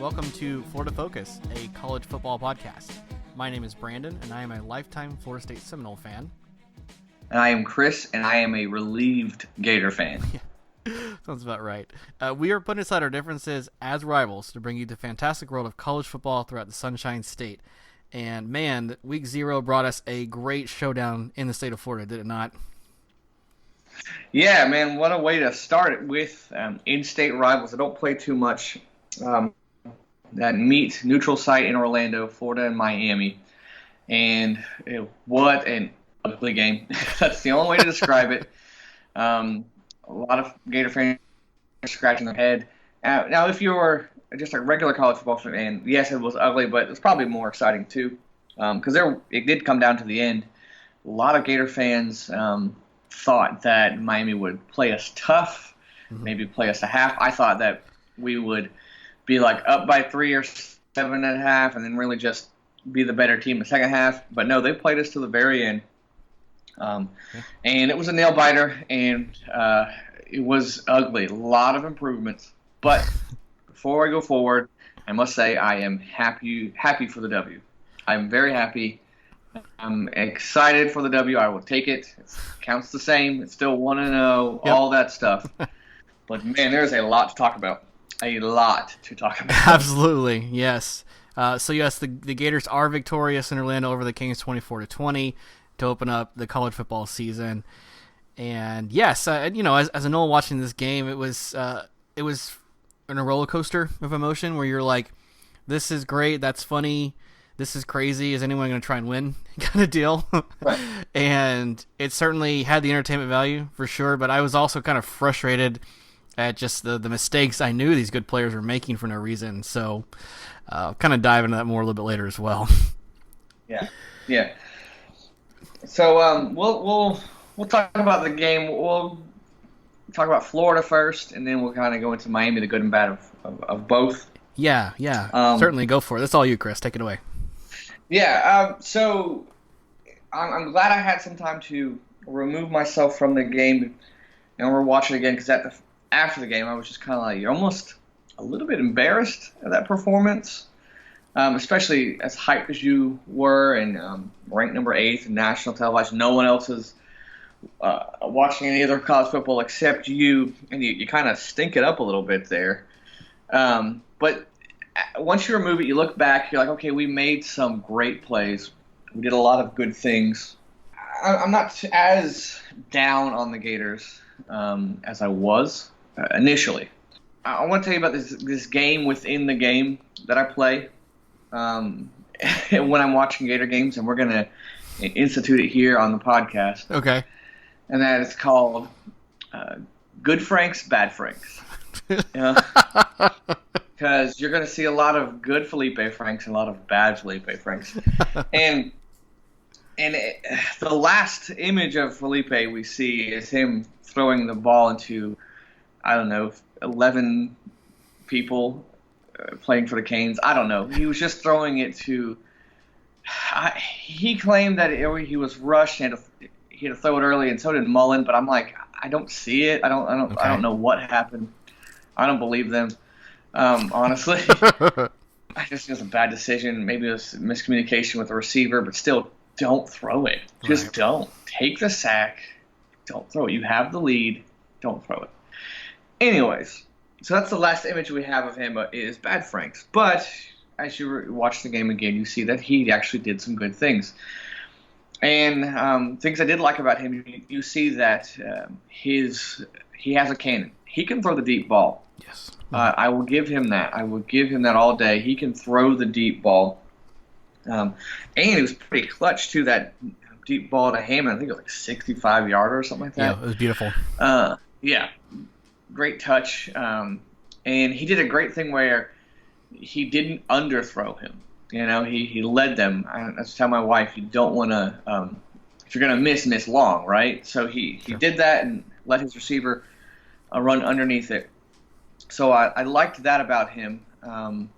welcome to Florida Focus, a college football podcast. My name is Brandon, and I am a lifetime Florida State Seminole fan. And I am Chris, and I am a relieved Gator fan. Sounds about right. We are putting aside our differences as rivals to bring you the fantastic world of college football throughout the Sunshine State. And man, week 0 brought us a great showdown in the state of Florida, did it not? Yeah, man, what a way to start it with in-state rivals that don't play too much. That meet neutral site in Orlando, Florida and Miami. And what an ugly game. That's the only way to describe it. A lot of Gator fans are scratching their head. Now, if you're just a regular college football fan, yes, it was ugly, but it's probably more exciting too. Because it did come down to the end. A lot of Gator fans thought that Miami would play us tough, maybe play us a half. I thought that we would be like up by 3 or 7.5, and then really just be the better team in the second half. But no, they played us to the very end. And it was a nail biter, and it was ugly. A lot of improvements. But before I go forward, I must say I am happy for the W. I'm very happy. I'm excited for the W. I will take it. It counts the same. It's still 1-0, all that stuff. But, man, there's a lot to talk about. Absolutely, yes. The Gators are victorious in Orlando over the Kings 24-20 to open up the college football season. And yes, as a Noel watching this game, it was in a roller coaster of emotion where you're like, this is great, that's funny, this is crazy, is anyone going to try and win kind of deal? Right. And it certainly had the entertainment value for sure, but I was also kind of frustrated at just the mistakes I knew these good players were making for no reason. So kind of dive into that more a little bit later as well. Yeah. So we'll talk about the game. We'll talk about Florida first, and then we'll kind of go into Miami, the good and bad of both. Yeah. Certainly go for it. That's all you, Chris. Take it away. Yeah. So I'm glad I had some time to remove myself from the game, and we're watching it again because after the game, I was just kind of like, you're almost a little bit embarrassed at that performance, especially as hyped as you were and ranked number 8 in national television. No one else is watching any other college football except you, and you kind of stink it up a little bit there. But once you remove it, you look back, you're like, okay, we made some great plays. We did a lot of good things. I'm not as down on the Gators as I was initially. I want to tell you about this game within the game that I play when I'm watching Gator games, and we're going to institute it here on the podcast. Okay. And that is called Good Franks, Bad Franks. Because you're going to see a lot of good Felipe Franks and a lot of bad Felipe Franks. And the last image of Felipe we see is him throwing the ball into, 11 people playing for the Canes. I don't know. He was just throwing it to he claimed that he was rushed and he had to throw it early, and so did Mullen. But I'm like, I don't see it. I don't know what happened. I don't believe them. Honestly, I just think it was a bad decision. Maybe it was miscommunication with the receiver, but still, don't throw it. Just don't. Take the sack. Don't throw it. You have the lead. Don't throw it. Anyways, so that's the last image we have of him is Bad Franks. But as you watch the game again, you see that he actually did some good things. And things I did like about him, you see that he has a cannon. He can throw the deep ball. Yes. I will give him that. I will give him that all day. He can throw the deep ball. And he was pretty clutch to that deep ball to Hammond. I think it was like 65-yarder or something like that. Yeah, it was beautiful. Yeah, great touch. And he did a great thing where he didn't underthrow him. He led them. I tell my wife, you don't want to, if you're going to miss long, right? So he did that and let his receiver run underneath it. So I liked that about him. And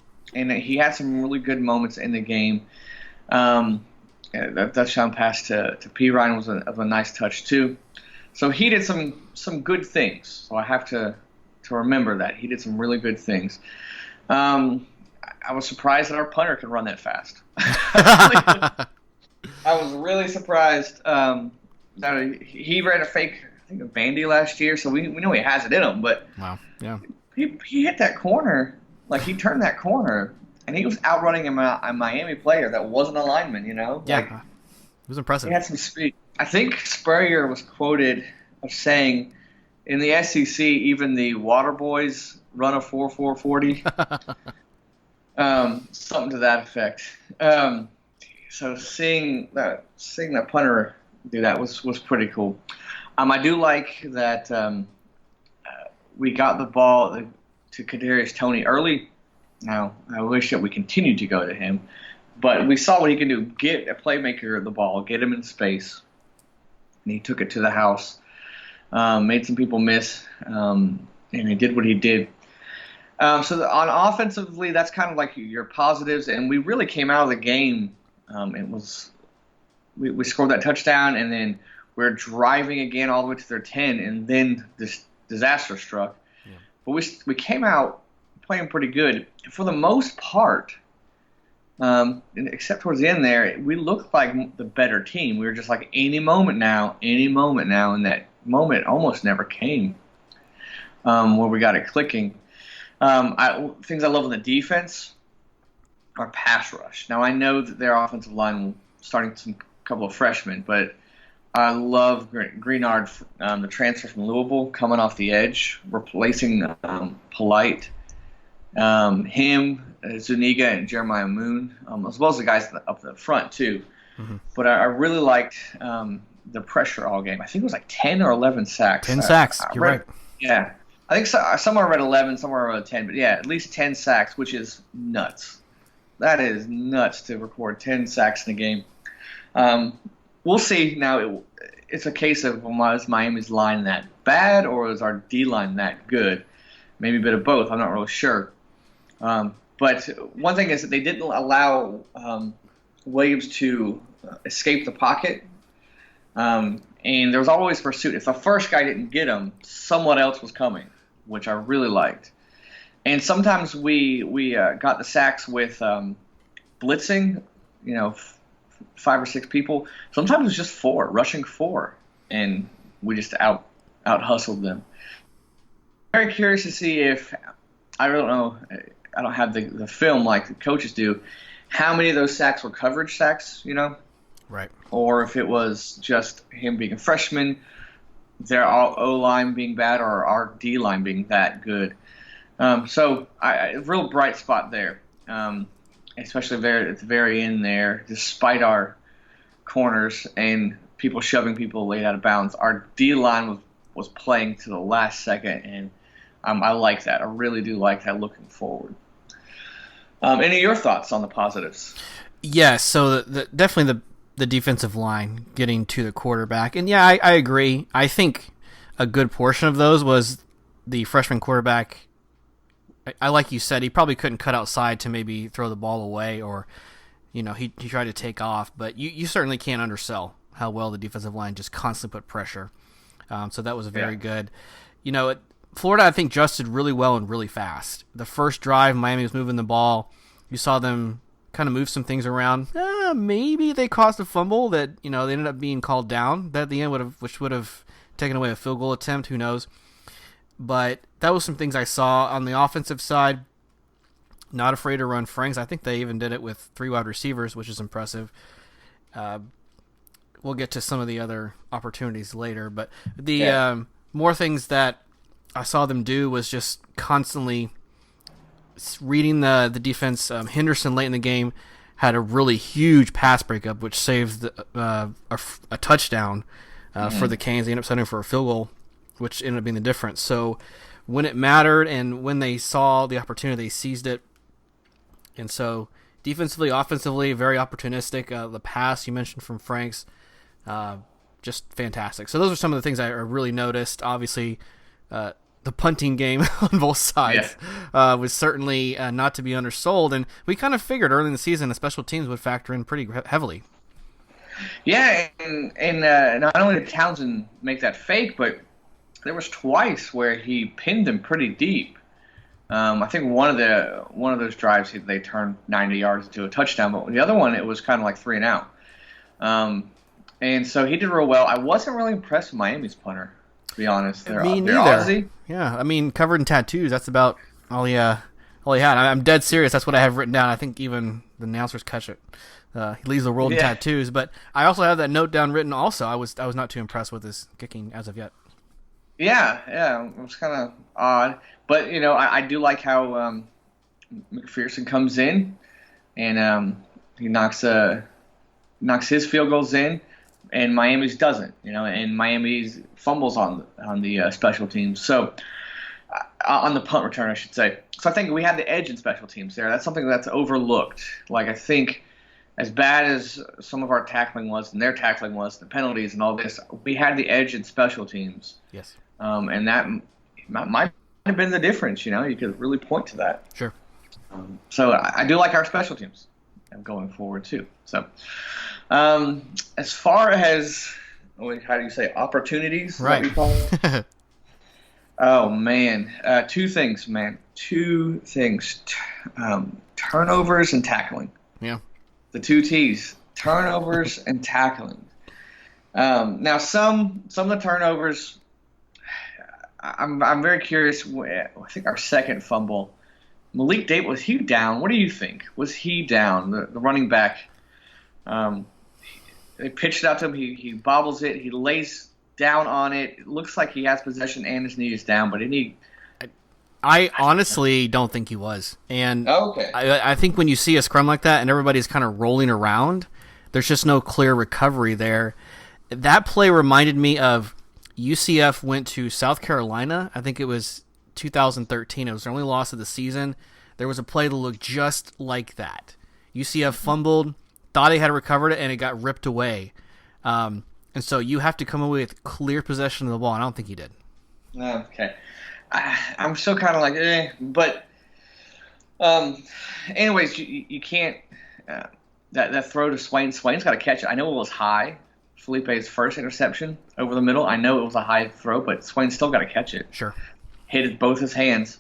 he had some really good moments in the game. That touchdown pass to P. Ryan was a nice touch too. So he did some good things. So I have to remember that he did some really good things. I was surprised that our punter can run that fast. I was really surprised that he ran a fake, I think, a Vandy last year, so we know he has it in him. But Wow. Yeah. he hit that corner, like he turned that corner, and he was outrunning a Miami player that wasn't a lineman. Yeah. Like, It was impressive. he had some speed. I think Spurrier was quoted of saying, in the SEC, even the water boys run a 4.40. Something to that effect. So seeing that punter do that was pretty cool. I do like that we got the ball to Kadarius Toney early. Now I wish that we continued to go to him, but we saw what he can do: get a playmaker the ball, get him in space, and he took it to the house. Made some people miss, and he did what he did. So on offensively, that's kind of like your positives, and we really came out of the game. It was we scored that touchdown, and then we're driving again all the way to their 10, and then this disaster struck. Yeah. But we came out playing pretty good for the most part, except towards the end there. We looked like the better team. We were just like any moment now, and that moment almost never came where we got it clicking. Things I love on the defense are pass rush. Now, I know that their offensive line starting some couple of freshmen, but I love Greenard, the transfer from Louisville, coming off the edge, replacing Polite. Him, Zuniga, and Jeremiah Moon, as well as the guys up the front, too. Mm-hmm. But I really liked the pressure all game. I think it was like 10 or 11 sacks. 10 sacks, you're right. Yeah. I think somewhere around 11, somewhere around 10. But, yeah, at least 10 sacks, which is nuts. That is nuts to record 10 sacks in a game. We'll see. Now, it's a case of, was Miami's line that bad or is our D-line that good? Maybe a bit of both. I'm not really sure. But one thing is that they didn't allow Williams to escape the pocket. And there was always pursuit. If the first guy didn't get him, someone else was coming, which I really liked. And sometimes we got the sacks with blitzing, 5 or 6 people. Sometimes it was just 4, rushing 4, and we just out hustled them. Very curious to see if, I don't know, I don't have the film like the coaches do, how many of those sacks were coverage sacks, Right. Or if it was just him being a freshman, their O-line being bad, or our D-line being that good. So a real bright spot there, especially at the very end there, despite our corners and people shoving people late out of bounds. Our D-line was playing to the last second, and I like that. I really do like that looking forward. Any of your thoughts on the positives? Yeah, so definitely the defensive line getting to the quarterback. And yeah, I agree. I think a good portion of those was the freshman quarterback. I like you said, he probably couldn't cut outside to maybe throw the ball away, or he tried to take off. But you certainly can't undersell how well the defensive line just constantly put pressure. So that was very good. Florida, I think, adjusted really well and really fast. The first drive, Miami was moving the ball. You saw them kind of move some things around. Maybe they caused a fumble that, they ended up being called down. That at the end which would have taken away a field goal attempt. Who knows? But that was some things I saw on the offensive side. Not afraid to run Franks. I think they even did it with 3 wide receivers, which is impressive. We'll get to some of the other opportunities later. But the more things that I saw them do was just constantly reading the defense. Henderson late in the game had a really huge pass breakup, which saved a touchdown for the Canes. They ended up settling for a field goal, which ended up being the difference. So when it mattered and when they saw the opportunity, they seized it. And so defensively, offensively, very opportunistic. The pass you mentioned from Franks, just fantastic. So those are some of the things I really noticed. Obviously, the punting game on both sides was certainly not to be undersold, and we kind of figured early in the season the special teams would factor in pretty heavily. Yeah, and not only did Townsend make that fake, but there was twice where he pinned him pretty deep. I think one of those drives they turned 90 yards into a touchdown, but the other one it was kind of like 3-and-out. And so he did real well. I wasn't really impressed with Miami's punter, to be honest. Me They're neither. Aussie. Yeah, I mean, covered in tattoos. That's about all he had. I'm dead serious. That's what I have written down. I think even the announcers catch it. He leaves the world in tattoos. But I also have that note down written. Also, I was not too impressed with his kicking as of yet. Yeah, it was kind of odd, but I do like how McPherson comes in and he knocks his field goals in, and Miami's doesn't, and Miami's fumbles on the special teams. So on the punt return, I should say. So I think we had the edge in special teams there. That's something that's overlooked. Like I think, as bad as some of our tackling was and their tackling was, the penalties and all this, we had the edge in special teams. Yes. And that might have been the difference. You could really point to that. Sure. So I do like our special teams going forward too. So as far as how do you say opportunities? Right. What we call it? Oh man, two things, man. Two things: turnovers and tackling. Yeah. The two T's: turnovers and tackling. Now, some of the turnovers, I'm very curious. I think our second fumble, Malik Davis, was he down? What do you think? Was he down? The running back. They pitched it out to him. He bobbles it. He lays down on it. It looks like he has possession and his knee is down, but I honestly don't think he was. And okay. I think when you see a scrum like that and everybody's kind of rolling around, there's just no clear recovery there. That play reminded me of UCF went to South Carolina. I think it was 2013. It was their only loss of the season. There was a play that looked just like that. UCF fumbled, thought they had recovered it, and it got ripped away. And so you have to come away with clear possession of the ball, and I don't think he did. Okay. I'm still kind of like, but anyways, you can't that throw to Swain. Swain's got to catch it. I know it was high. Felipe's first interception over the middle. I know it was a high throw, but Swain still got to catch it. Sure. Hit it both his hands.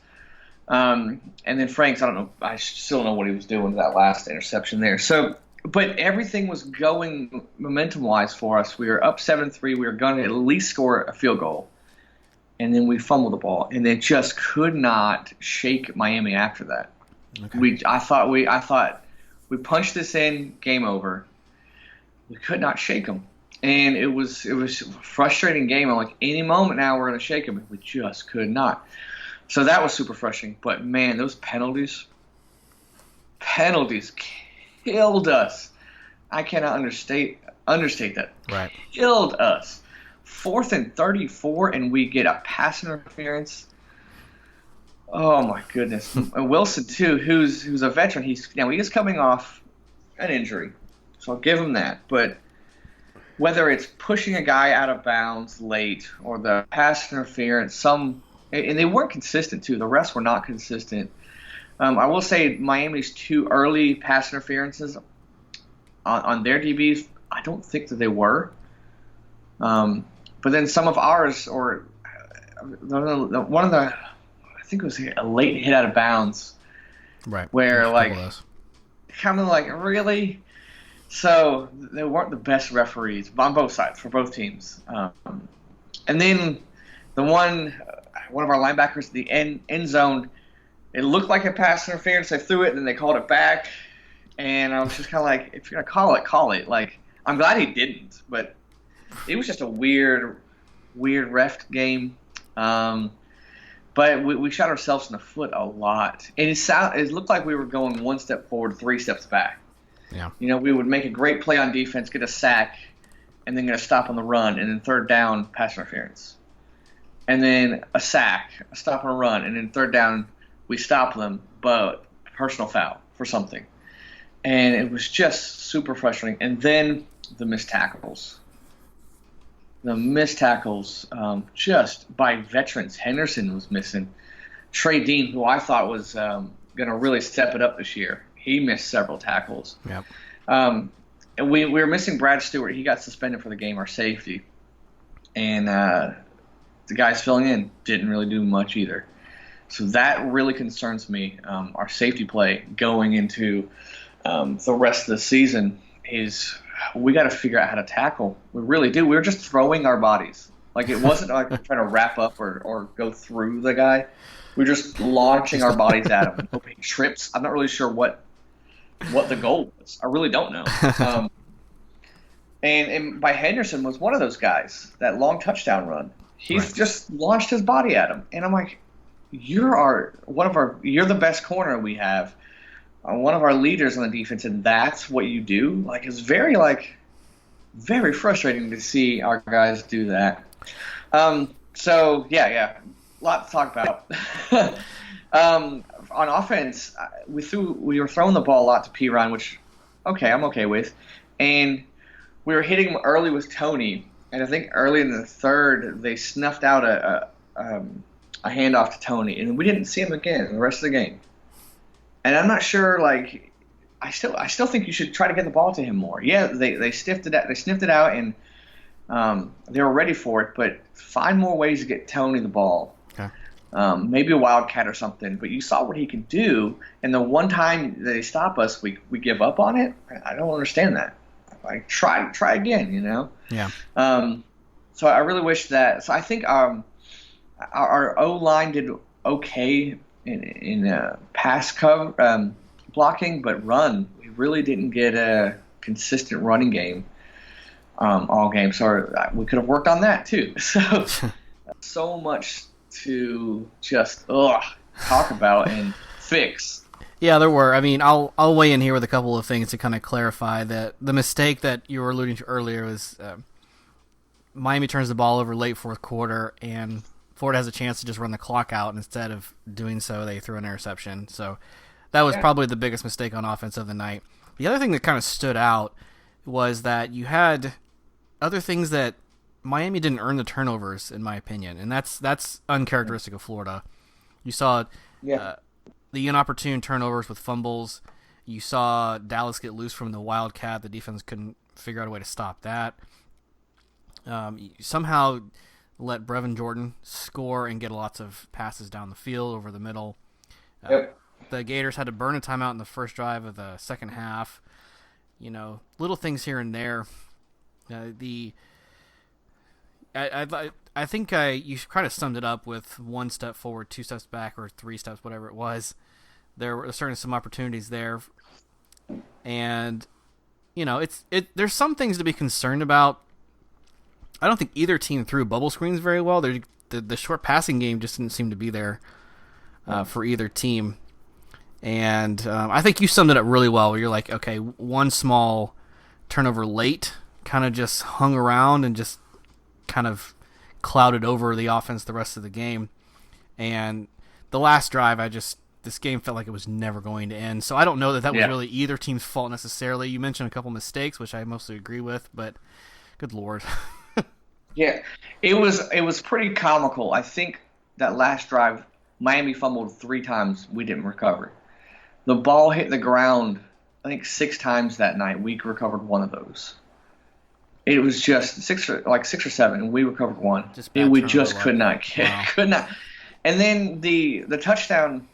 And then Franks, I don't know. I still don't know what he was doing with that last interception there. So, but everything was going momentum-wise for us. We were up 7-3. We were going to at least score a field goal. And then we fumbled the ball, and they just could not shake Miami after that. Okay. I thought we punched this in, game over. We could not shake them, and it was a frustrating game. I'm like, any moment now we're going to shake them, and we just could not. So that was super frustrating. But man, those penalties killed us. I cannot understate that. Right. Killed us. 4th and 34, and we get a pass interference. Oh my goodness! And Wilson too, who's a veteran. He is coming off an injury, so I'll give him that. But whether it's pushing a guy out of bounds late or the pass interference, and they weren't consistent too. The refs were not consistent. I will say Miami's 2 early pass interferences on their DBs, I don't think that they were. But then some of ours, or one of the, I think it was a late hit out of bounds. Right. Where, kind of like, really? So they weren't the best referees on both sides, for both teams. And then the one of our linebackers, the end zone, it looked like a pass interference. They threw it, and then they called it back. And I was just kind of like, if you're going to call it, call it. Like, I'm glad he didn't, but it was just a weird ref game. But we shot ourselves in the foot a lot. And it looked like we were going 1 step forward, 3 steps back. Yeah. We would make a great play on defense, get a sack, and then get a stop on the run, and then 3rd down, pass interference. And then a sack, a stop on a run, and then 3rd down, we stop them, but personal foul for something. And it was just super frustrating. And then the missed tackles. Just by veterans. Henderson was missing. Trey Dean, who I thought was going to really step it up this year, he missed several tackles. Yep. And we were missing Brad Stewart. He got suspended for the game, our safety. And the guys filling in didn't really do much either. So that really concerns me. Our safety play going into the rest of the season is we got to figure out how to tackle. We really do. We were just throwing our bodies. Like it wasn't like we're trying to wrap up or go through the guy. We're just launching our bodies at him and hoping he trips. I'm not really sure what the goal was. I really don't know. And by Henderson was one of those guys, that long touchdown run. He's just launched his body at him. And I'm like, you're the best corner we have. One of our leaders on the defense, and that's what you do. Like it's very frustrating to see our guys do that. So yeah, a lot to talk about. On offense, we were throwing the ball a lot to Piran, which I'm okay with, and we were hitting him early with Tony, and I think early in the third they snuffed out a handoff to Tony, and we didn't see him again the rest of the game. And I'm not sure. Like, I still think you should try to get the ball to him more. Yeah, they sniffed it out. They sniffed it out, and they were ready for it. But find more ways to get Tony the ball. Okay. Maybe a wildcat or something. But you saw what he could do, and the one time that they stop us, we give up on it. I don't understand that. Like, try again. You know. Yeah. So I really wish that. So I think our O line did okay in pass cover blocking, but run, we really didn't get a consistent running game all game. So we could have worked on that too. So much to just talk about and fix. Yeah, there were. I mean, I'll weigh in here with a couple of things to kind of clarify that the mistake that you were alluding to earlier was Miami turns the ball over late fourth quarter, and Florida has a chance to just run the clock out. Instead of doing so, they threw an interception. So that was probably the biggest mistake on offense of the night. The other thing that kind of stood out was that you had other things that Miami didn't earn the turnovers, in my opinion, and that's uncharacteristic of Florida. You saw the inopportune turnovers with fumbles. You saw Dallas get loose from the Wildcat. The defense couldn't figure out a way to stop that. Somehow let Brevin Jordan score and get lots of passes down the field over the middle. The Gators had to burn a timeout in the first drive of the second half. You know, little things here and there. I think you kind of summed it up with one step forward, two steps back, or three steps, whatever it was. There were certainly some opportunities there, and you know, there's some things to be concerned about. I don't think either team threw bubble screens very well. The short passing game just didn't seem to be there for either team. And I think you summed it up really well, where you're like, okay, one small turnover late kind of just hung around and just kind of clouded over the offense the rest of the game. And the last drive, this game felt like it was never going to end. So I don't know that was really either team's fault necessarily. You mentioned a couple mistakes, which I mostly agree with, but good Lord. Yeah, it was pretty comical. I think that last drive, Miami fumbled 3 times. We didn't recover. The ball hit the ground, I think 6 times that night. We recovered 1 of those. It was just 6 or 7, and we recovered 1. We just could not could not. And then the touchdown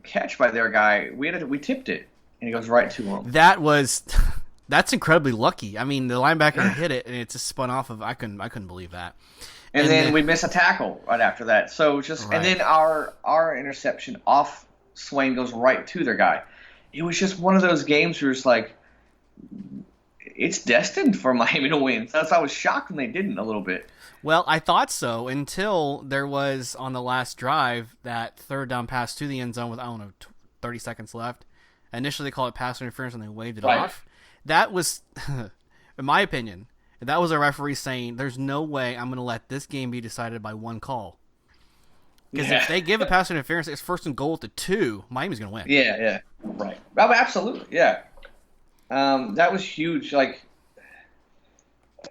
catch by their guy, we tipped it, and it goes right to him. That's incredibly lucky. I mean, the linebacker hit it, and it just spun off of. I couldn't believe that. And then we missed a tackle right after that. So and then our interception off Swain goes right to their guy. It was just one of those games where it's like, it's destined for Miami to win. So I was shocked when they didn't a little bit. Well, I thought so until there was, on the last drive, that third down pass to the end zone with, 30 seconds left. Initially, they called it pass interference, and they waved it off. That was, in my opinion, that was a referee saying, there's no way I'm going to let this game be decided by one call. Because if they give a pass interference, it's first and goal at the 2, Miami's going to win. Yeah, right. Oh, absolutely, yeah. That was huge. Like,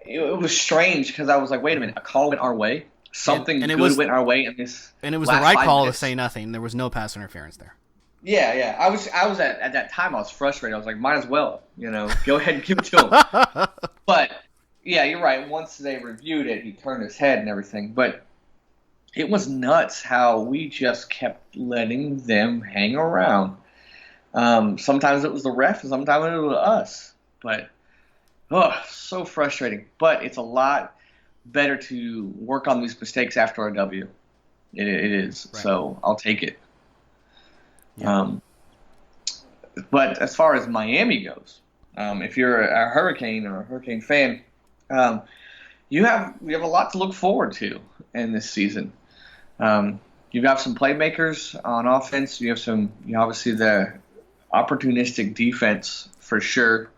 it was strange because I was like, wait a minute, a call went our way? Something good went our way in this. And it was the right call to say nothing. There was no pass interference there. Yeah. I was at that time, I was frustrated. I was like, might as well, go ahead and give it to him. But yeah, you're right. Once they reviewed it, he turned his head and everything. But it was nuts how we just kept letting them hang around. Sometimes it was the ref, and sometimes it was us. But so frustrating. But it's a lot better to work on these mistakes after a W. It is. Right. So I'll take it. Yeah. But as far as Miami goes, if you're a Hurricane or a Hurricane fan, um, you have a lot to look forward to in this season. You've got some playmakers on offense. You obviously the opportunistic defense for sure.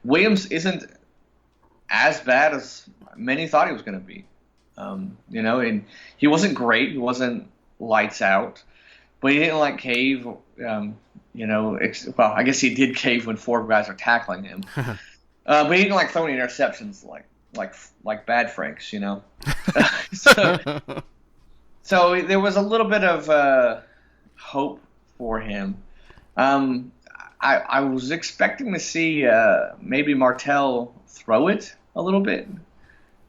Williams isn't as bad as many thought he was going to be. And he wasn't great. He wasn't lights out, but he didn't like cave. Well, I guess he did cave when 4 guys are tackling him. But he didn't like throwing interceptions like bad Franks, So there was a little bit of hope for him. I was expecting to see maybe Martell throw it a little bit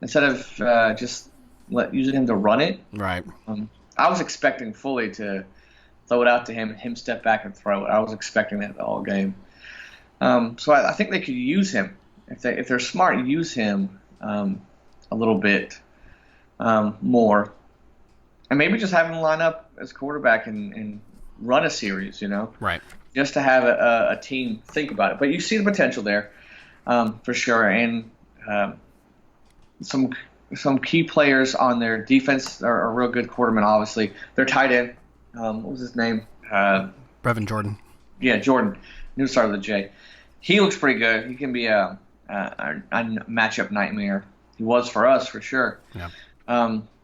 instead of just using him to run it. Right. I was expecting fully to throw it out to him and him step back and throw it. I was expecting that the whole game. So I think they could use him if they're smart. Use him a little bit more, and maybe just have him line up as quarterback and run a series. Right. Just to have a team think about it. But you see the potential there for sure, and some key players on their defense are real good quartermen. Obviously, their tight end. What was his name? Brevin Jordan. Yeah, Jordan. New start with a J. He looks pretty good. He can be a matchup nightmare. He was for us for sure. Yeah.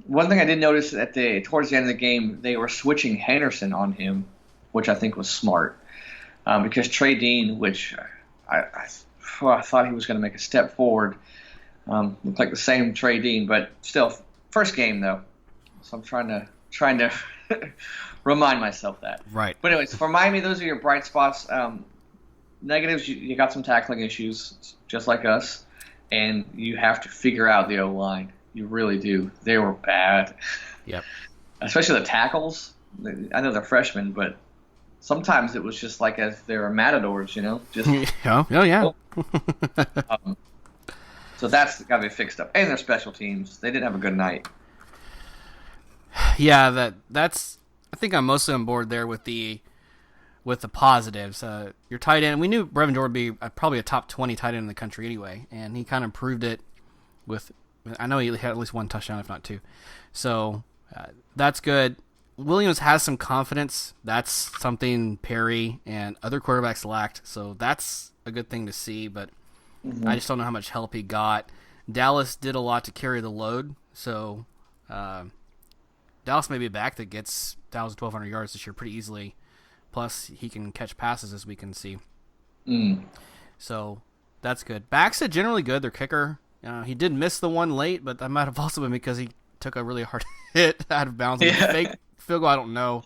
One thing I did notice towards the end of the game, they were switching Henderson on him, which I think was smart. Because Trey Dean, which I thought he was going to make a step forward, looked like the same Trey Dean, but still, first game though. So I'm trying to remind myself that. Right. But anyways, for Miami, those are your bright spots. Negatives, you got some tackling issues, just like us, and you have to figure out the O-line. You really do. They were bad. Yep. Especially the tackles. I know they're freshmen, but sometimes it was just like as they were matadors, Just yeah. so that's got to be fixed up. And their special teams. They didn't have a good night. Yeah, that's. I think I'm mostly on board there with the positives. Your tight end, we knew Brevin Jordan would be probably a top 20 tight end in the country anyway, and he kind of proved it with. I know he had at least 1 touchdown, if not 2. So that's good. Williams has some confidence. That's something Perry and other quarterbacks lacked. So that's a good thing to see. But I just don't know how much help he got. Dallas did a lot to carry the load. So Dallas may be a back that gets 1,000, 1,200 yards this year pretty easily. Plus, he can catch passes, as we can see. So that's good. Backs are generally good. Their kicker, he did miss the one late, but that might have also been because he took a really hard hit out of bounds. Yeah. Fake field goal, I don't know.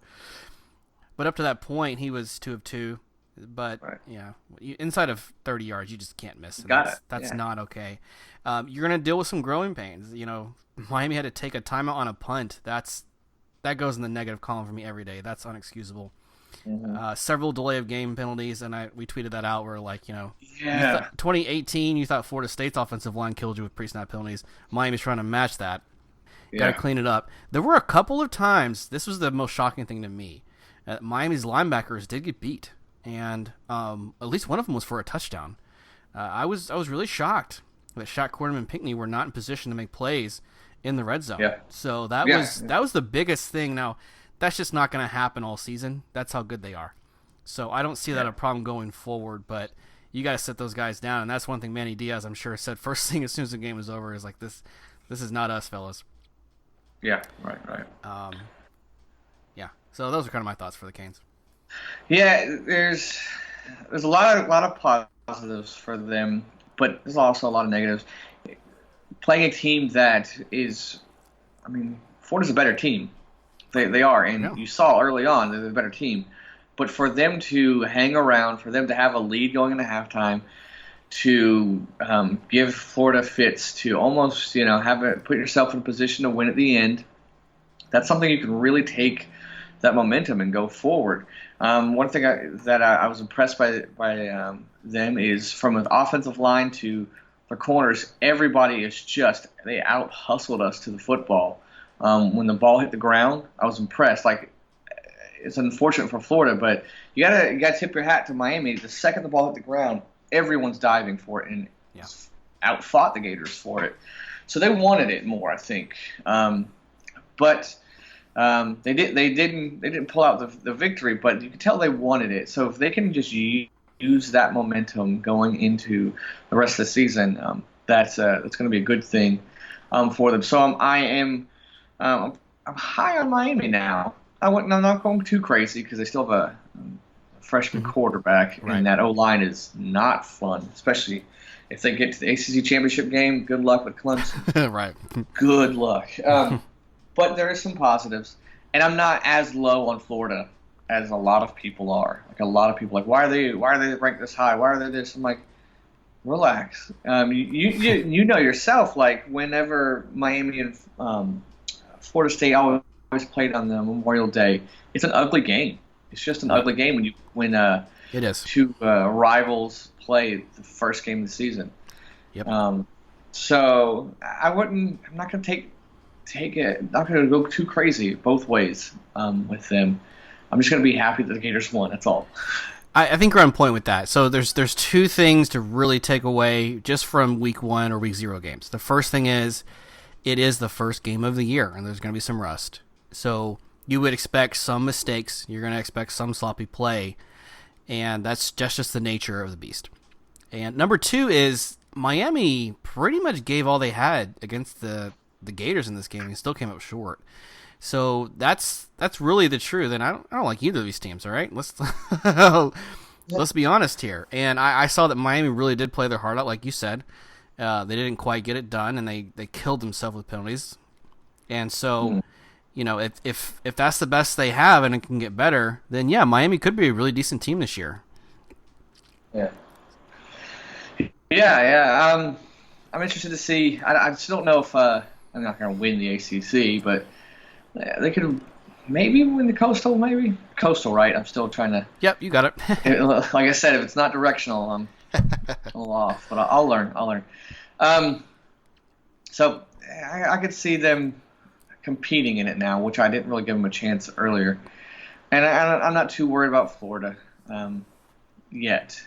But up to that point, he was 2 of 2. But, right. Yeah, inside of 30 yards, you just can't miss. That's not okay. You're going to deal with some growing pains. Miami had to take a timeout on a punt. That goes in the negative column for me every day. That's unexcusable. Several delay of game penalties, and we tweeted that out. We're like, 2018, you thought Florida State's offensive line killed you with pre-snap penalties. Miami's trying to match that. Got to clean it up. There were a couple of times, this was the most shocking thing to me, Miami's linebackers did get beat, and at least one of them was for a touchdown. I was really shocked that Shaq Quarterman and Pinckney were not in position to make plays in the red zone. Yeah. So that was the biggest thing. Now, that's just not going to happen all season. That's how good they are. So I don't see that a problem going forward, but you got to sit those guys down, and that's one thing Manny Diaz, I'm sure, said first thing as soon as the game was over is like, this is not us, fellas. Yeah, right. Yeah. So those are kind of my thoughts for the Canes. Yeah, there's a lot of positives for them, but there's also a lot of negatives. Playing a team that is, Florida's a better team. They are, and you saw early on they're a better team. But for them to hang around, for them to have a lead going into halftime, to give Florida fits to almost, put yourself in a position to win at the end. That's something you can really take that momentum and go forward. One thing I was impressed by them is from an offensive line to the corners, everybody they out hustled us to the football. When the ball hit the ground, I was impressed. Like, it's unfortunate for Florida, but you gotta tip your hat to Miami. The second the ball hit the ground, everyone's diving for it and outfought the Gators for it. So they wanted it more, I think. But they didn't pull out the victory, but you could tell they wanted it. So if they can just use that momentum going into the rest of the season, that's going to be a good thing for them. So I'm high on Miami now. I'm not going too crazy because they still have a freshman quarterback, and that O-line is not fun, especially if they get to the ACC championship game. Good luck with Clemson. Right. Good luck. But there is some positives, and I'm not as low on Florida as a lot of people are. Like, a lot of people why are they ranked this high? Why are they this? I'm like, relax. You know yourself, like, whenever Miami and Florida State always played on the Memorial Day, it's an ugly game. It's just an ugly game when it is. Two rivals play the first game of the season. Yep. So I'm not going to take it. Not going to go too crazy both ways with them. I'm just going to be happy that the Gators won. That's all. I think we're on point with that. So there's two things to really take away just from week 1 or week 0 games. The first thing is, it is the first game of the year, and there's going to be some rust. So you would expect some mistakes. You're going to expect some sloppy play, and that's just the nature of the beast. And number 2 is Miami pretty much gave all they had against the Gators in this game and still came up short. So that's really the truth. And I don't like either of these teams. All right, let's be honest here. And I saw that Miami really did play their heart out, like you said. They didn't quite get it done, and they killed themselves with penalties. And so, if that's the best they have and it can get better, then yeah, Miami could be a really decent team this year. Yeah. I'm interested to see. I still don't know if I'm not going to win the ACC, but they could maybe win the Coastal. Maybe Coastal, right? I'm still trying to. Yep, you got it. Like I said, if it's not directional, I'm a little off, but I'll learn. So I could see them competing in it now, which I didn't really give them a chance earlier. And I'm not too worried about Florida yet.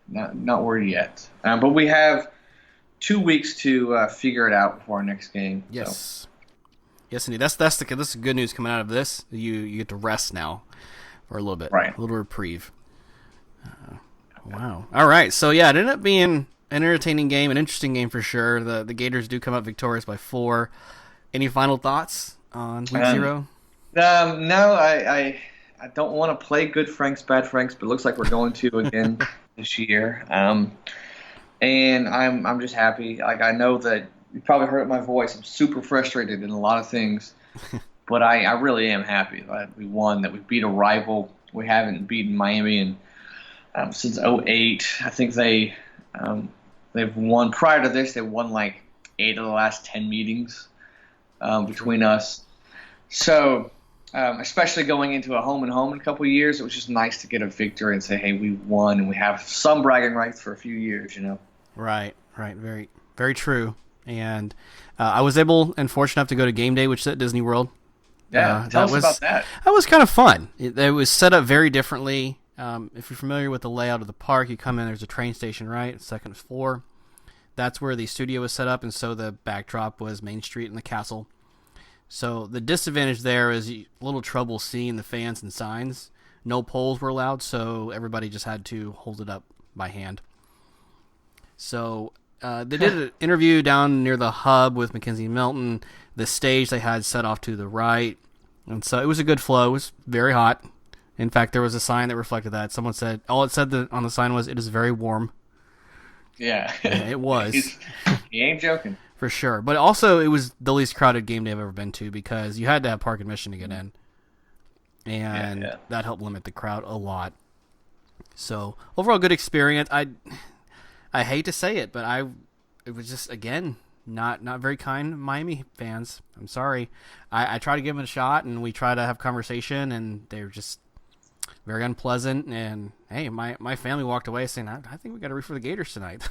Not worried yet. But we have 2 weeks to figure it out before our next game. Yes. So. Yes, indeed. That's the good news coming out of this. You get to rest now for a little bit. Right. A little reprieve. Wow. All right. So, yeah, it ended up being an entertaining game, an interesting game for sure. The Gators do come up victorious by 4. Any final thoughts on week 0? No, I don't want to play good Franks, bad Franks, but it looks like we're going to again this year. And I'm just happy. Like, I know that you probably heard my voice. I'm super frustrated in a lot of things, but I really am happy that we won, that we beat a rival. We haven't beaten Miami since 2008. I think they've won prior to this. They won like 8 of the last 10 meetings between us. So, especially going into a home and home in a couple of years, it was just nice to get a victory and say, hey, we won, and we have some bragging rights for a few years, Right. Very, very true. And I was able and fortunate enough to go to game day, which is at Disney World. Yeah, tell us about that. That was kind of fun. It was set up very differently. If you're familiar with the layout of the park, you come in, there's a train station, right? Second floor. That's where the studio was set up, and so the backdrop was Main Street and the castle. So the disadvantage there is a little trouble seeing the fans and signs. No poles were allowed, so everybody just had to hold it up by hand. So they did an interview down near the hub with Mackenzie Milton. The stage they had set off to the right. And so it was a good flow. It was very hot. In fact, there was a sign that reflected that. Someone said, all it said on the sign was, "It is very warm." Yeah. And it was. He ain't joking. For sure. But also, it was the least crowded game day I've ever been to because you had to have park admission to get in. And that helped limit the crowd a lot. So, overall, good experience. I I hate to say it, but it was just, again, not very kind Miami fans. I'm sorry. I try to give them a shot, and we try to have conversation, and they're just very unpleasant. And hey, my family walked away saying, I think we got to root for the Gators tonight.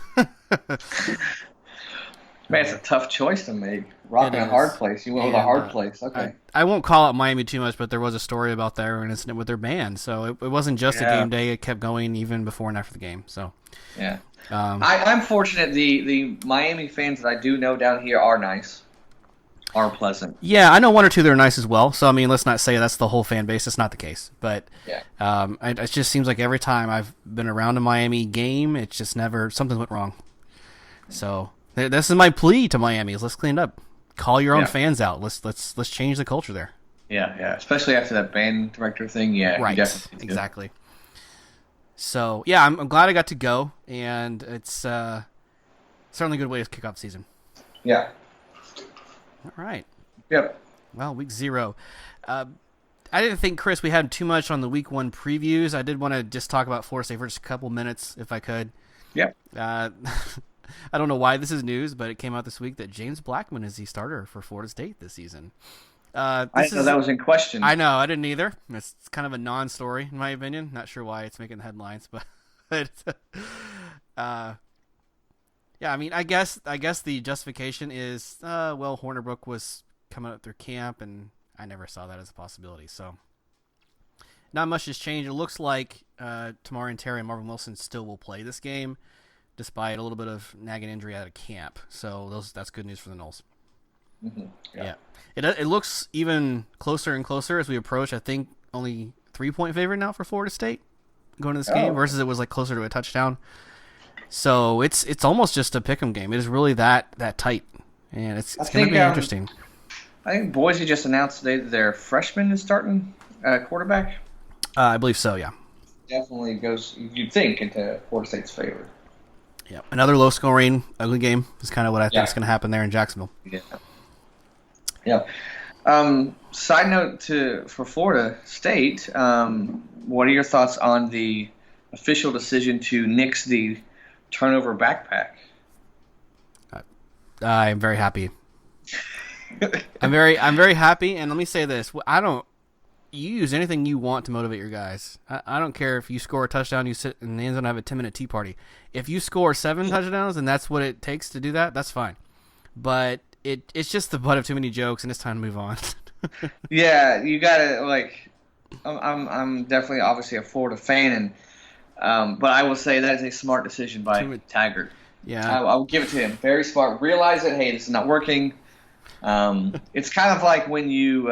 Man, it's a tough choice to make. Rocking a hard place. You went with a hard place. Okay. I won't call out Miami too much, but there was a story about their incident with their band. So it wasn't just a game day. It kept going even before and after the game. So yeah. I'm fortunate the Miami fans that I do know down here are nice, are pleasant. Yeah, I know one or two that are nice as well. So, I mean, let's not say that's the whole fan base. It's not the case. But it just seems like every time I've been around a Miami game, it's just never – something went wrong. So this is my plea to Miami is let's clean it up. Call your own fans out. Let's change the culture there. Yeah. Especially after that band director thing. Yeah, right. Exactly. So, yeah, I'm glad I got to go, and it's certainly a good way to kick off the season. Yeah. All right. Yep. Well, week 0. I didn't think, Chris, we had too much on the week 1 previews. I did want to just talk about Florida State for just a couple minutes, if I could. Yep. I don't know why this is news, but it came out this week that James Blackman is the starter for Florida State this season. I didn't know that was in question. I know, I didn't either. It's kind of a non-story, in my opinion. Not sure why it's making the headlines, but yeah, I mean, I guess the justification is, Hornerbrook was coming up through camp, and I never saw that as a possibility. So, not much has changed. It looks like Tamarian Terry and Marvin Wilson still will play this game, despite a little bit of nagging injury out of camp. So that's good news for the Noles. Mm-hmm. Yeah. It looks even closer and closer as we approach. I think only 3-point favorite now for Florida State going to this game versus it was like closer to a touchdown. So it's almost just a pick'em game. It is really that tight, and it's going to be interesting. I think Boise just announced today that their freshman is starting quarterback. I believe so. Yeah. Definitely goes. You'd think into Florida State's favor. Yeah. Another low-scoring, ugly game is kind of what I think is going to happen there in Jacksonville. Yeah. Yeah. Side note for Florida State, what are your thoughts on the official decision to nix the turnover backpack? I'm very happy. I'm very happy, and let me say this: you use anything you want to motivate your guys. I don't care if you score a touchdown, you sit in the end zone and have a 10-minute tea party. If you score 7 touchdowns and that's what it takes to do that, that's fine. But it's just the butt of too many jokes, and it's time to move on. Yeah, you gotta I'm definitely obviously a Florida fan, and but I will say that is a smart decision by Taggart. Yeah, I will give it to him. Very smart. Realize that this is not working. It's kind of like when you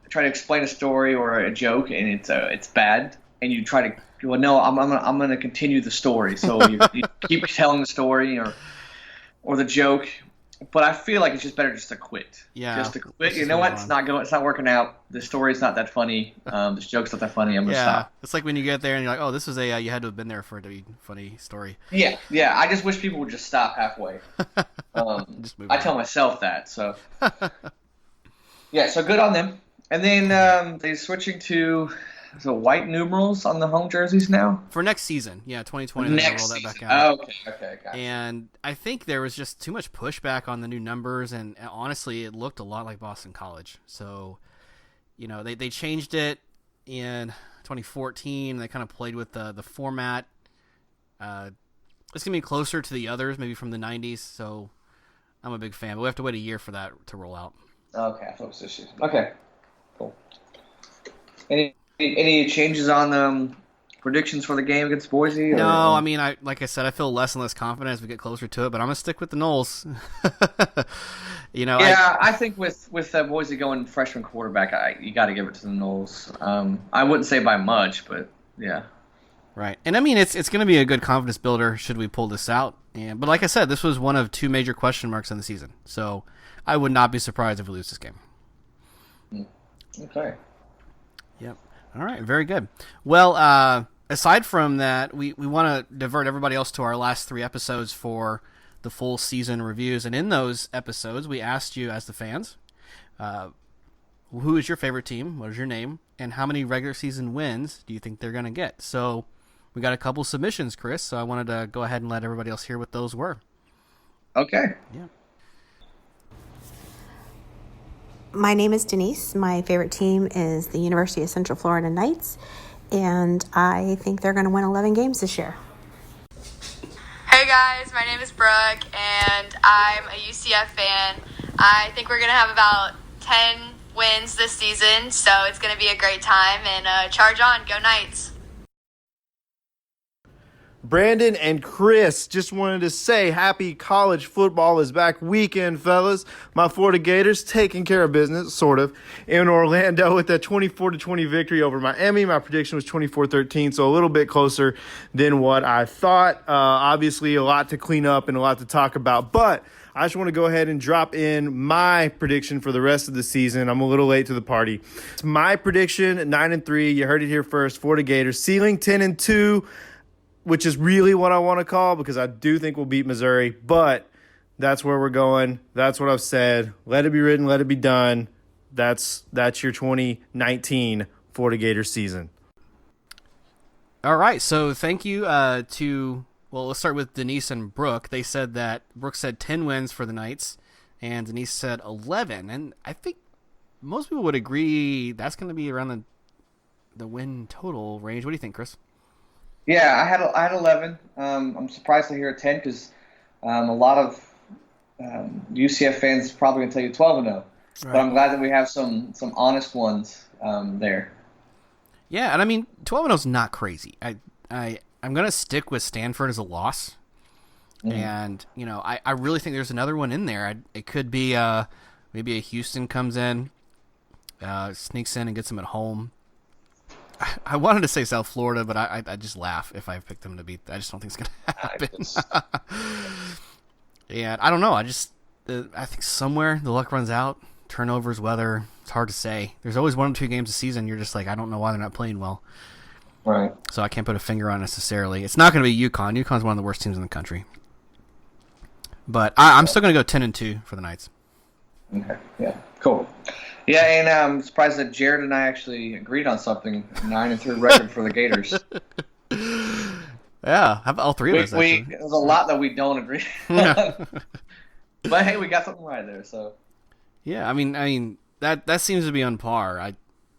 try to explain a story or a joke and it's bad, and you try to I'm gonna continue the story. So you keep telling the story or the joke. But I feel like it's just better just to quit. Yeah. Just to quit. You know what? It's not working out. The story's not that funny. This joke's not that funny. I'm gonna stop. It's like when you get there and you're like, oh, this was you had to have been there for it to be a funny story. Yeah. I just wish people would just stop halfway. I tell myself that. So. Yeah. So good on them. And then they're switching to white numerals on the home jerseys now? For next season. Yeah, 2020. Next roll that season. back out. Okay, gotcha. And I think there was just too much pushback on the new numbers, and honestly, it looked a lot like Boston College. So, they changed it in 2014. They kind of played with the format. It's going to be closer to the others, maybe from the 90s, so I'm a big fan. But we have to wait a year for that to roll out. Okay, I thought it was this season. Okay, cool. Any changes on predictions for the game against Boise? No, I mean, like I said, I feel less and less confident as we get closer to it, but I'm gonna stick with the Noles. I think with Boise going freshman quarterback, you got to give it to the Noles. I wouldn't say by much, but yeah. Right, and I mean, it's going to be a good confidence builder should we pull this out. But like I said, this was one of 2 major question marks in the season, so I would not be surprised if we lose this game. Okay. Yep. All right, very good. Well, aside from that, we want to divert everybody else to our last 3 episodes for the full season reviews. And in those episodes, we asked you as the fans, who is your favorite team? What is your name? And how many regular season wins do you think they're going to get? So we got a couple submissions, Chris. So I wanted to go ahead and let everybody else hear what those were. Okay. Yeah. My name is Denise. My favorite team is the University of Central Florida Knights, and I think they're going to win 11 games this year. Hey guys, my name is Brooke, and I'm a UCF fan. I think we're going to have about 10 wins this season, so it's going to be a great time, and charge on, go Knights. Brandon and Chris, just wanted to say happy college football is back weekend, fellas. My Florida Gators taking care of business, sort of, in Orlando with a 24-20 victory over Miami. My prediction was 24-13, so a little bit closer than what I thought. Obviously, a lot to clean up and a lot to talk about, but I just want to go ahead and drop in my prediction for the rest of the season. I'm a little late to the party. It's my prediction, 9-3. You heard it here first. Florida Gators, ceiling 10-2. Which is really what I want to call, because I do think we'll beat Missouri, but that's where we're going. That's what I've said. Let it be written, let it be done. That's your 2019 Florida Gators season. All right, so thank you let's start with Denise and Brooke. They said that Brooke said 10 wins for the Knights, and Denise said 11. And I think most people would agree that's going to be around the win total range. What do you think, Chris? Yeah, I had 11. I'm surprised to hear 10 because a lot of UCF fans probably going to tell you 12-0. Right. But I'm glad that we have some honest ones there. Yeah, and I mean 12-0 is not crazy. I'm going to stick with Stanford as a loss. And I really think there's another one in there. It could be maybe a Houston comes in, sneaks in and gets them at home. I wanted to say South Florida, but I just laugh if I pick them to beat. I just don't think it's going to happen. And I don't know. I think somewhere the luck runs out. Turnovers, weather. It's hard to say. There's always 1 or 2 games a season. You're just like, I don't know why they're not playing well. Right. So I can't put a finger on necessarily. It's not going to be UConn. UConn's one of the worst teams in the country. But I'm still going to go 10-2 for the Knights. Okay. Yeah. Cool. Yeah, and I'm surprised that Jared and I actually agreed on something. 9-3 record for the Gators. Yeah, how about all three of us? There's a lot that we don't agree on. But hey, we got something right there. So. Yeah, I mean that seems to be on par.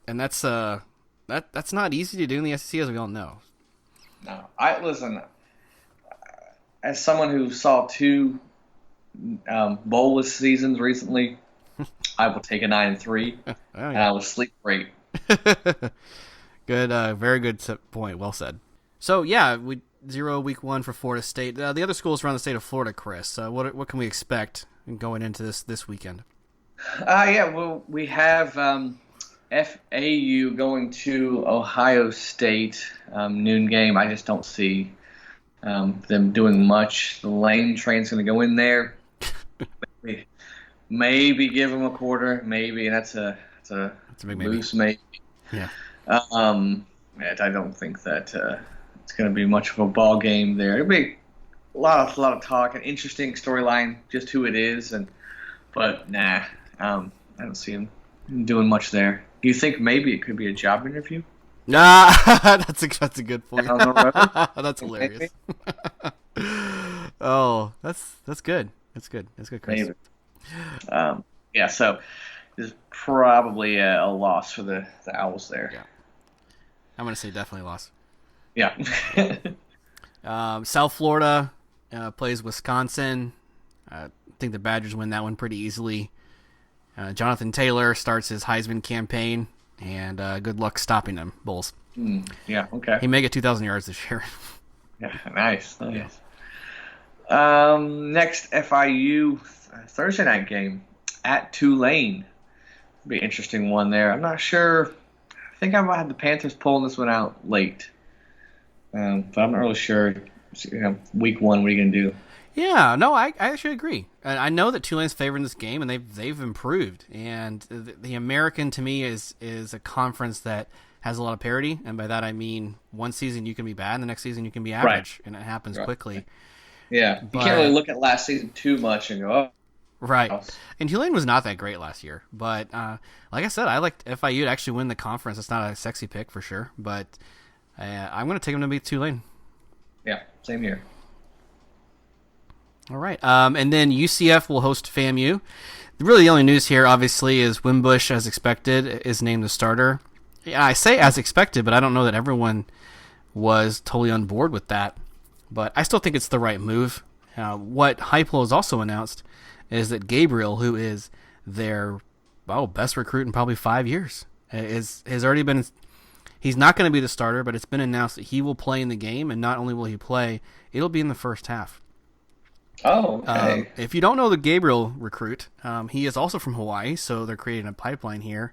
And that's not easy to do in the SEC, as we all know. No, listen. As someone who saw 2 bowlless seasons recently. I will take a 9-3, and I will sleep great. Good, very good point. Well said. So yeah, we 0 week 1 for Florida State. The other schools around the state of Florida, Chris. What can we expect going into this weekend? Well, we have FAU going to Ohio State, noon game. I just don't see them doing much. The Lane train's going to go in there. Maybe give them a quarter, maybe, and that's a big loose maybe. Yeah. I don't think that it's going to be much of a ball game there. It'll be a lot of talk, an interesting storyline, just who it is, but nah, I don't see him doing much there. Do you think maybe it could be a job interview? Nah, that's a good point. That's hilarious. Oh, that's good. That's good, Chris. Maybe. So there's probably a loss for the Owls there. Yeah. I'm going to say definitely a loss. Yeah. South Florida plays Wisconsin. I think the Badgers win that one pretty easily. Jonathan Taylor starts his Heisman campaign, and good luck stopping him, Bulls. Yeah, okay. He may get 2,000 yards this year. Yeah, nice. Yeah. Next, FIU Thursday night game at Tulane. Be an interesting one there. I'm not sure. I think I might have the Panthers pulling this one out late. But I'm not really sure. Week 1, what are you going to do? Yeah, no, I actually agree. I know that Tulane's favoring this game, and they've improved. And the American, to me, is a conference that has a lot of parity. And by that I mean one season you can be bad, and the next season you can be average. Right. And it happens quickly. Yeah, you can't really look at last season too much and go, oh. Right. And Tulane was not that great last year. But like I said, I liked FIU to actually win the conference. It's not a sexy pick for sure. But I'm going to take them to beat Tulane. Yeah, same here. All right. And then UCF will host FAMU. Really, the only news here, obviously, is Wimbush, as expected, is named the starter. Yeah, I say as expected, but I don't know that everyone was totally on board with that. But I still think it's the right move. What Heupel has also announced is that Gabriel, who is their best recruit in probably 5 years, has already been. He's not going to be the starter, but it's been announced that he will play in the game, and not only will he play, it'll be in the first half. Oh, okay. If you don't know the Gabriel recruit, he is also from Hawaii, so they're creating a pipeline here.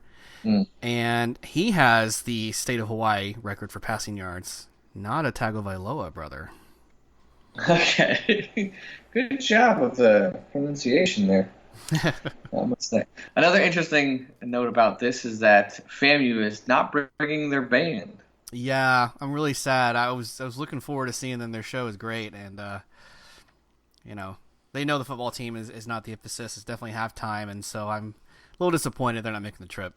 And he has the state of Hawaii record for passing yards, not a Tagovailoa, brother. Okay. Good job with the pronunciation there. I must say. Another interesting note about this is that FAMU is not bringing their band. Yeah, I'm really sad. I was looking forward to seeing them. Their show is great, and they know the football team is not the emphasis. It's definitely halftime, and so I'm a little disappointed they're not making the trip.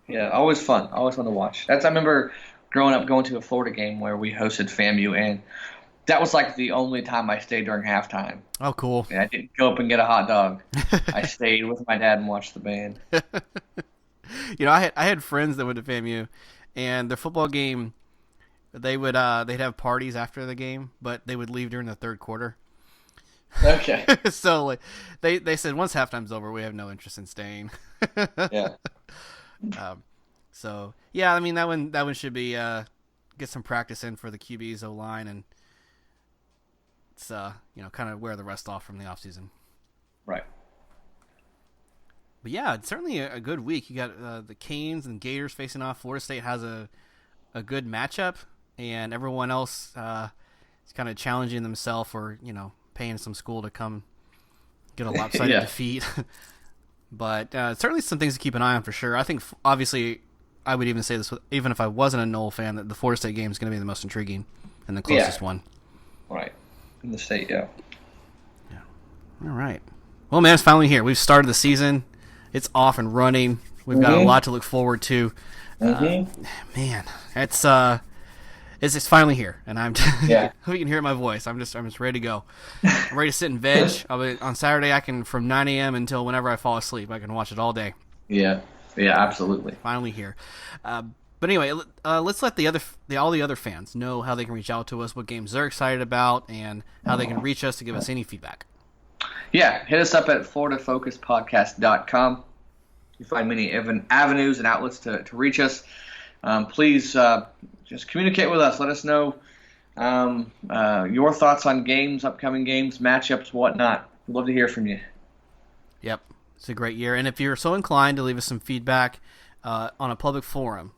Yeah, always fun to watch. I remember growing up going to a Florida game where we hosted FAMU, and that was like the only time I stayed during halftime. Oh, cool. And I didn't go up and get a hot dog. I stayed with my dad and watched the band. I had friends that went to FAMU, and their football game, they'd have parties after the game, but they would leave during the third quarter. Okay. So like, they said once halftime's over, we have no interest in staying. Yeah. So yeah, I mean that one should be get some practice in for the QB's O-line, and it's kind of wear the rest off from the offseason. Right. But yeah, it's certainly a good week. You got the Canes and Gators facing off. Florida State has a good matchup, and everyone else is kind of challenging themselves, or paying some school to come get a lopsided defeat. But certainly some things to keep an eye on for sure. I think, obviously, I would even say this, even if I wasn't a Noel fan, that the Florida State game is going to be the most intriguing and the closest one. Right. In the state, yeah. All right. Well, man, it's finally here. We've started the season. It's off and running. We've got a lot to look forward to. Man, it's finally here, and I'm. Yeah. You can hear my voice. I'm just ready to go. I'm ready to sit and veg. On Saturday, I can from 9 a.m. until whenever I fall asleep. I can watch it all day. Yeah. Yeah. Absolutely. Finally here. But anyway, let's let all the other fans know how they can reach out to us, what games they're excited about, and how they can reach us to give us any feedback. Yeah, hit us up at FloridaFocusPodcast.com. You find many avenues and outlets to reach us. Please just communicate with us. Let us know your thoughts on games, upcoming games, matchups, whatnot. We'd love to hear from you. Yep, it's a great year. And if you're so inclined to leave us some feedback on a public forum,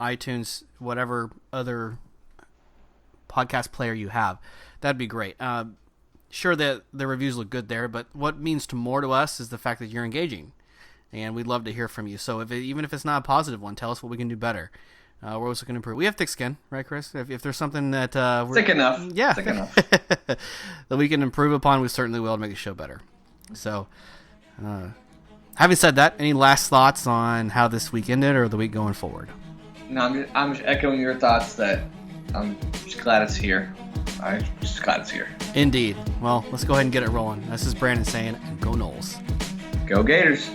iTunes, whatever other podcast player you have, that'd be great. Sure that the reviews look good there, but what means more to us is the fact that you're engaging, and we'd love to hear from you. So even if it's not a positive one, tell us what we can do better. We're always looking to improve. We have thick skin, right, Chris? If there's something that thick enough, yeah, thick enough that we can improve upon, we certainly will to make the show better. So, having said that, any last thoughts on how this week ended or the week going forward? No, I'm just echoing your thoughts that I'm just glad it's here. I'm just glad it's here. Indeed. Well, let's go ahead and get it rolling. This is Brandon saying, go Noles. Go Gators.